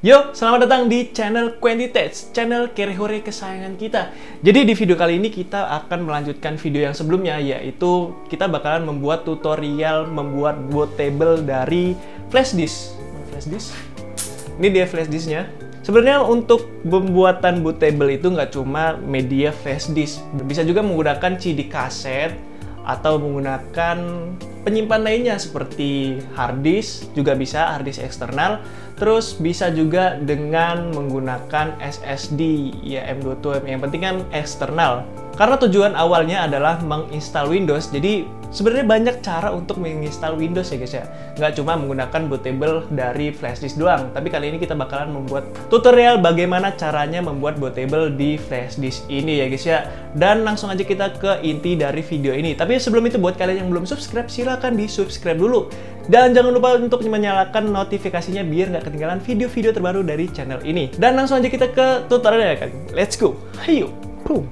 Yo, selamat datang di channel Quentitech, channel kere-hore kesayangan kita. Jadi di video kali ini kita akan melanjutkan video yang sebelumnya, yaitu kita bakalan membuat tutorial membuat bootable dari flash disk. Ini dia flash disknya. Sebenarnya untuk pembuatan bootable itu nggak cuma media flash disk, bisa juga menggunakan CD kaset atau menggunakan penyimpan lainnya seperti hard disk, juga bisa hard disk eksternal. Terus bisa juga dengan menggunakan SSD ya M.2, yang penting kan eksternal. Karena tujuan awalnya adalah menginstal Windows, jadi sebenarnya banyak cara untuk menginstal Windows ya guys ya. Nggak cuma menggunakan bootable dari flash disk doang, tapi kali ini kita bakalan membuat tutorial bagaimana caranya membuat bootable di flash disk ini ya guys ya. Dan langsung aja kita ke inti dari video ini. Tapi sebelum itu, buat kalian yang belum subscribe, silahkan di subscribe dulu. Dan jangan lupa untuk menyalakan notifikasinya biar nggak ketinggalan video-video terbaru dari channel ini. Dan langsung aja kita ke tutorialnya kan. Let's go. Hayo. Boom.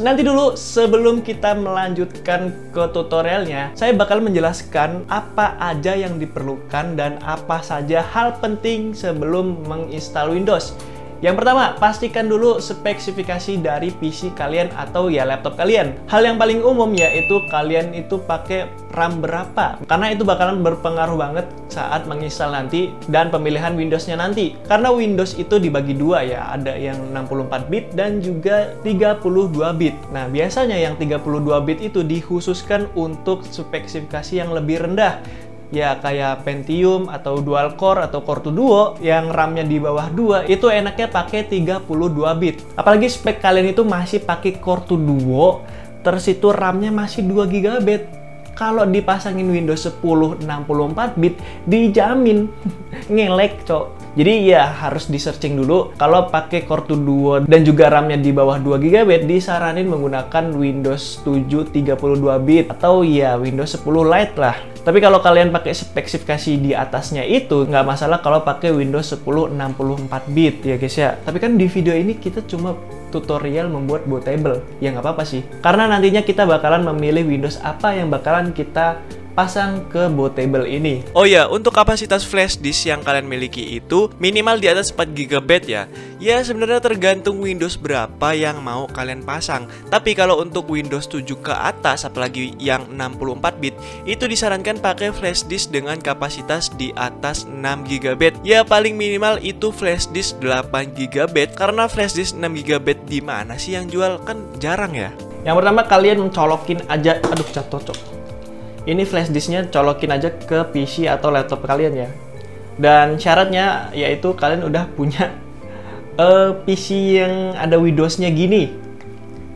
Nanti dulu sebelum kita melanjutkan ke tutorialnya, saya bakal menjelaskan apa aja yang diperlukan dan apa saja hal penting sebelum menginstal Windows. Yang pertama, pastikan dulu spesifikasi dari PC kalian atau ya laptop kalian. Hal yang paling umum yaitu kalian itu pakai RAM berapa, karena itu bakalan berpengaruh banget saat menginstal nanti dan pemilihan Windows-nya nanti. Karena Windows itu dibagi dua ya, ada yang 64 bit dan juga 32 bit. Nah, biasanya yang 32 bit itu dikhususkan untuk spesifikasi yang lebih rendah. Ya kayak Pentium atau dual core atau core to duo yang RAM-nya di bawah 2, itu enaknya pakai 32 bit. Apalagi spek kalian itu masih pakai core to duo, terus itu RAM-nya masih 2 GB. Kalau dipasangin Windows 10 64 bit dijamin ngelek, cok. Jadi ya harus di searching dulu. Kalau pakai core to duo dan juga RAM-nya di bawah 2 GB, disaranin menggunakan Windows 7 32 bit atau ya Windows 10 Lite lah. Tapi kalau kalian pakai spesifikasi di atasnya itu nggak masalah kalau pakai Windows 10 64 bit ya guys ya. Tapi kan di video ini kita cuma tutorial membuat bootable, ya nggak apa-apa sih. Karena nantinya kita bakalan memilih Windows apa yang bakalan kita pasang ke bootable ini. Oh ya, untuk kapasitas flash disk yang kalian miliki itu minimal di atas 4 GB ya. Ya sebenarnya tergantung Windows berapa yang mau kalian pasang. Tapi kalau untuk Windows 7 ke atas, apalagi yang 64 bit, itu disarankan pakai flash disk dengan kapasitas di atas 6 GB. Ya paling minimal itu flash disk 8 GB, karena flash disk 6 GB di mana sih yang jual, kan jarang ya. Yang pertama kalian mencolokin aja, aduh jatuh cok. Ini flash disknya colokin aja ke PC atau laptop kalian ya. Dan syaratnya yaitu kalian udah punya PC yang ada Windows-nya gini.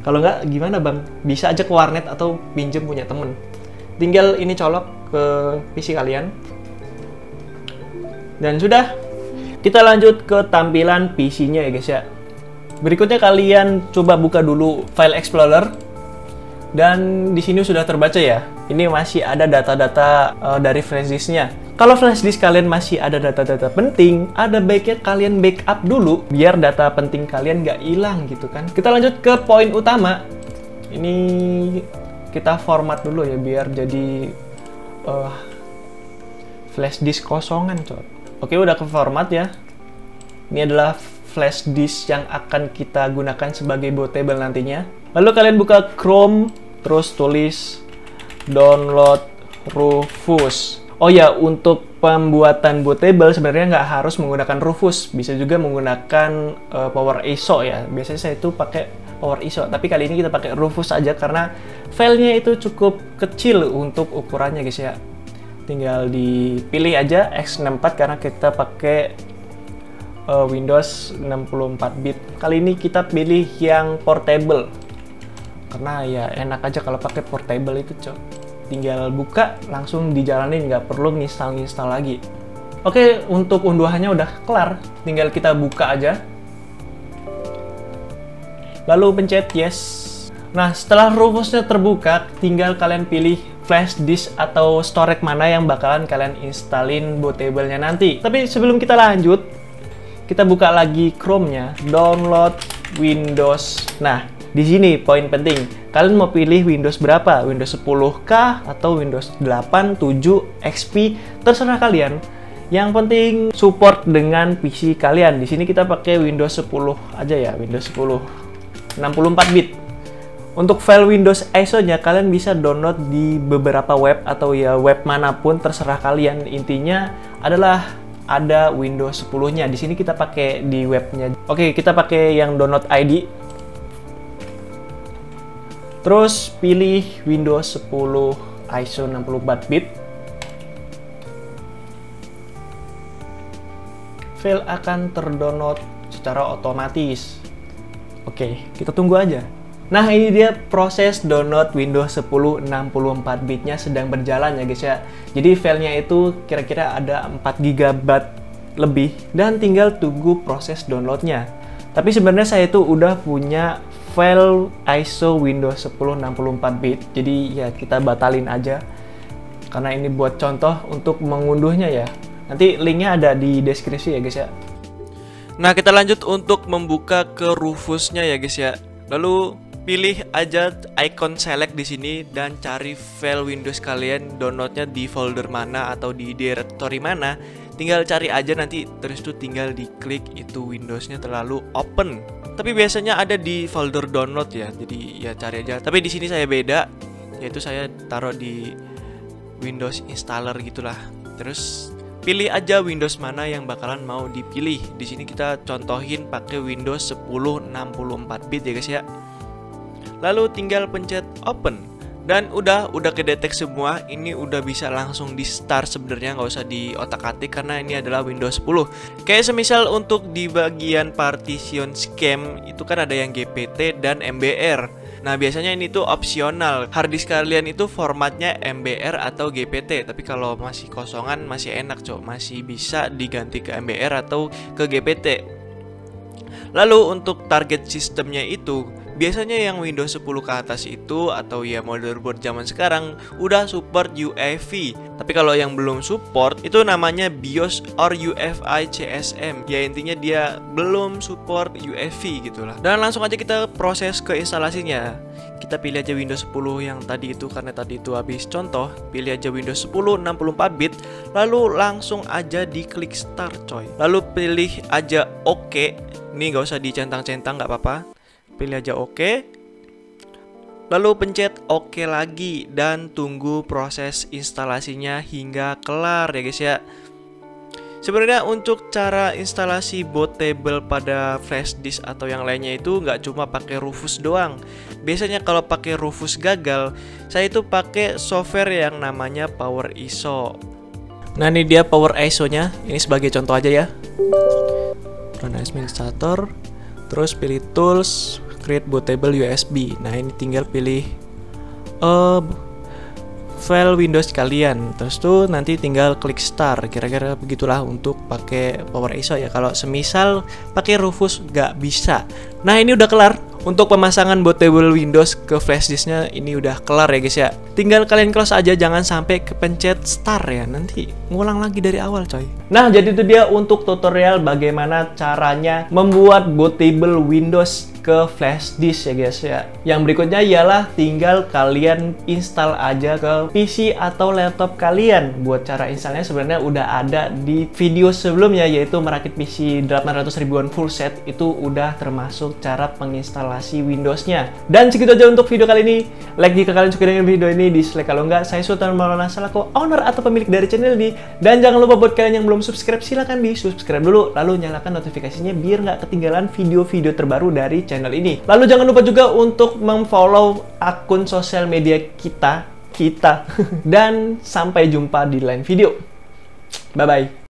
Kalau nggak gimana bang? Bisa aja ke warnet atau pinjem punya temen. Tinggal ini colok ke PC kalian. Dan sudah. Kita lanjut ke tampilan PC-nya ya guys ya. Berikutnya kalian coba buka dulu File Explorer. Dan di sini sudah terbaca ya. Ini masih ada data-data dari flash disknya. Kalau flash disk kalian masih ada data-data penting, ada baiknya kalian backup dulu biar data penting kalian nggak hilang gitu kan. Kita lanjut ke poin utama. Ini kita format dulu ya biar jadi flash disk kosongan, coy. Oke, udah ke format ya. Ini adalah flash disk yang akan kita gunakan sebagai bootable nantinya. Lalu kalian buka Chrome, terus tulis download Rufus. Oh ya, untuk pembuatan bootable sebenarnya nggak harus menggunakan Rufus, bisa juga menggunakan Power ISO ya. Biasanya saya itu pakai Power ISO, tapi kali ini kita pakai Rufus aja karena filenya itu cukup kecil untuk ukurannya guys ya. Tinggal dipilih aja X64 karena kita pakai Windows 64 bit. Kali ini kita pilih yang portable. Karena ya enak aja kalau pakai portable itu, cok. Tinggal buka, langsung dijalanin, nggak perlu nginstal lagi. Oke, untuk unduhannya udah kelar. Tinggal kita buka aja. Lalu pencet yes. Nah, setelah Rufusnya terbuka, tinggal kalian pilih flash disk atau storage mana yang bakalan kalian installin bootable-nya nanti. Tapi sebelum kita lanjut, kita buka lagi Chrome-nya, download Windows. Nah, Di sini poin penting, kalian mau pilih Windows berapa? Windows 10K atau Windows 8, 7, XP, terserah kalian. Yang penting support dengan PC kalian. Di sini kita pakai Windows 10 aja ya, Windows 10 64 bit. Untuk file Windows ISO-nya kalian bisa download di beberapa web atau ya web manapun terserah kalian. Intinya adalah ada Windows 10-nya. Di sini kita pakai di webnya. Oke, kita pakai yang download ID. Terus pilih Windows 10 ISO 64 bit. File akan terdownload secara otomatis. Oke, kita tunggu aja. Nah, ini dia proses download Windows 10 64 bitnya sedang berjalan ya guys ya. Jadi filenya itu kira-kira ada 4 GB lebih dan tinggal tunggu proses downloadnya. Tapi sebenarnya saya itu udah punya file ISO Windows 10 64 bit. Jadi ya kita batalin aja. Karena ini buat contoh untuk mengunduhnya ya. Nanti linknya ada di deskripsi ya guys ya. Nah, kita lanjut untuk membuka ke Rufusnya ya guys ya. Lalu pilih aja icon select di sini dan cari file Windows kalian, downloadnya di folder mana atau di directory mana. Tinggal cari aja nanti, terus tuh tinggal diklik itu Windowsnya terlalu open. Tapi biasanya ada di folder download ya, jadi ya cari aja. Tapi di sini saya beda, yaitu saya taruh di Windows installer gitulah. Terus pilih aja Windows mana yang bakalan mau dipilih. Di sini kita contohin pakai Windows 10 64 bit ya guys ya. Lalu tinggal pencet open. Dan udah kedetek semua. Ini udah bisa langsung di start sebenarnya, nggak usah di otak-atik karena ini adalah Windows 10. Kayak semisal untuk di bagian partition scheme itu kan ada yang GPT dan MBR. Nah, biasanya ini tuh opsional. Harddisk kalian itu formatnya MBR atau GPT. Tapi kalau masih kosongan masih enak, Cok. Masih bisa diganti ke MBR atau ke GPT. Lalu untuk target sistemnya itu biasanya yang Windows 10 ke atas itu atau ya motherboard zaman sekarang udah support UEFI. Tapi kalau yang belum support itu namanya BIOS or UEFI CSM. Ya intinya dia belum support UEFI gitulah. Dan langsung aja kita proses ke instalasinya. Kita pilih aja Windows 10 yang tadi itu karena tadi itu habis contoh. Pilih aja Windows 10 64 bit. Lalu langsung aja diklik start coy. Lalu pilih aja OK. Ini nggak usah dicentang-centang, nggak apa-apa. Pilih aja OK. Lalu pencet OK lagi dan tunggu proses instalasinya hingga kelar ya guys ya. Sebenarnya untuk cara instalasi bootable pada flash disk atau yang lainnya itu nggak cuma pakai Rufus doang. Biasanya kalau pakai Rufus gagal, saya itu pakai software yang namanya Power ISO. Nah, ini dia Power ISO-nya. Ini sebagai contoh aja ya. Run administrator, terus pilih tools, create bootable USB. Nah, ini tinggal pilih file Windows kalian, terus tuh nanti tinggal klik start. Kira-kira begitulah untuk pakai Power ISO ya. Kalau semisal pakai Rufus nggak bisa. Nah, ini udah kelar. Untuk pemasangan bootable Windows ke flash disknya ini udah kelar ya guys ya. Tinggal kalian close aja, jangan sampai kepencet start ya. Nanti ngulang lagi dari awal coy. Nah, jadi itu dia untuk tutorial bagaimana caranya membuat bootable Windows ke flash disk ya guys ya. Yang berikutnya ialah tinggal kalian install aja ke PC atau laptop kalian. Buat cara installnya sebenarnya udah ada di video sebelumnya, yaitu merakit PC 800 ribuan full set. Itu udah termasuk cara penginstalasi Windows-nya. Dan segitu aja untuk video kali ini. Like jika kalian suka dengan video ini, dislike kalau enggak. Saya Sultan Maulana selaku owner atau pemilik dari channel ini. Dan jangan lupa buat kalian yang belum subscribe, silahkan di subscribe dulu. Lalu nyalakan notifikasinya biar nggak ketinggalan video-video terbaru dari channel ini. Lalu jangan lupa juga untuk memfollow akun sosial media kita. Dan sampai jumpa di lain video. Bye-bye.